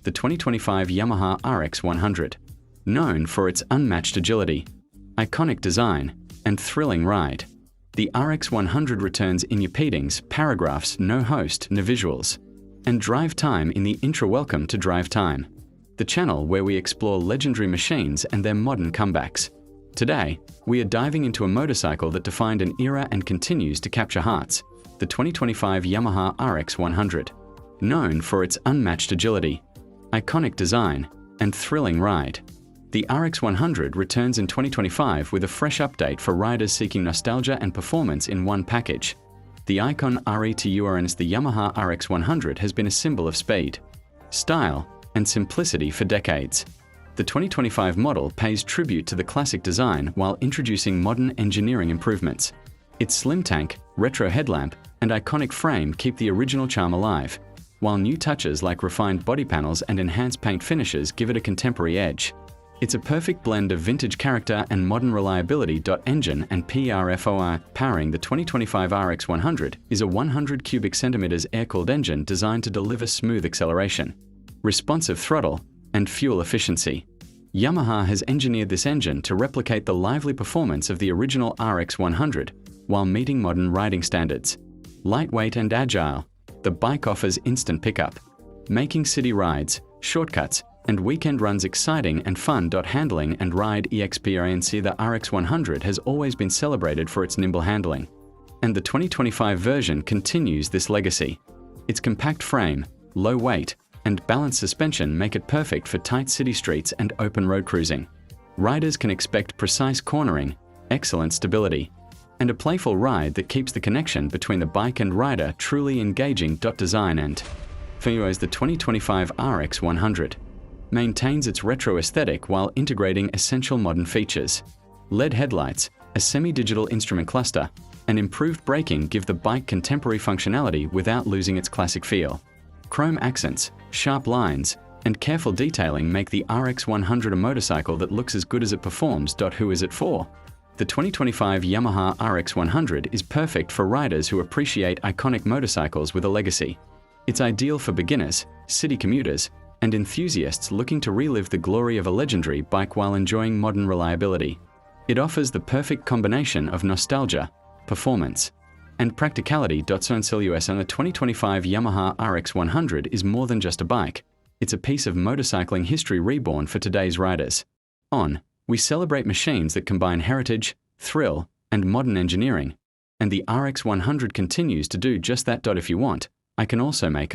the 2025 Yamaha RX100. Known for its unmatched agility, iconic design, and thrilling ride, the RX100 returns in your peatings, paragraphs, no host, no visuals, and drive time in the intro. Welcome to Drive Time, the channel where we explore legendary machines and their modern comebacks. Today, we are diving into a motorcycle that defined an era and continues to capture hearts, the 2025 Yamaha RX100. Known for its unmatched agility, iconic design, and thrilling ride, the RX100 returns in 2025 with a fresh update for riders seeking nostalgia and performance in one package. The icon RETURNS, the Yamaha RX100 has been a symbol of speed, style, and simplicity for decades. The 2025 model pays tribute to the classic design while introducing modern engineering improvements. Its slim tank, retro headlamp, and iconic frame keep the original charm alive, while new touches like refined body panels and enhanced paint finishes give it a contemporary edge. It's a perfect blend of vintage character and modern reliability. Engine and PRFOR powering the 2025 RX100 is a 100 cubic centimeters air-cooled engine designed to deliver smooth acceleration, responsive throttle, and fuel efficiency. Yamaha has engineered this engine to replicate the lively performance of the original RX100 while meeting modern riding standards. Lightweight and agile, the bike offers instant pickup, making city rides, shortcuts, and weekend runs exciting and fun. Handling and ride experience. The RX100 has always been celebrated for its nimble handling, and the 2025 version continues this legacy. Its compact frame, low weight, and balanced suspension make it perfect for tight city streets and open road cruising. Riders can expect precise cornering, excellent stability, and a playful ride that keeps the connection between the bike and rider truly engaging. Design and features. The 2025 RX100 maintains its retro aesthetic while integrating essential modern features. LED headlights, a semi-digital instrument cluster, and improved braking give the bike contemporary functionality without losing its classic feel. Chrome accents, sharp lines, and careful detailing make the RX100 a motorcycle that looks as good as it performs. Who is it for? The 2025 Yamaha RX100 is perfect for riders who appreciate iconic motorcycles with a legacy. It's ideal for beginners, city commuters, and enthusiasts looking to relive the glory of a legendary bike while enjoying modern reliability. It offers the perfect combination of nostalgia, performance, and practicality. US and the 2025 Yamaha RX100 is more than just a bike. It's a piece of motorcycling history reborn for today's riders. We celebrate machines that combine heritage, thrill, and modern engineering, and the RX100 continues to do just that. If you want, I can also make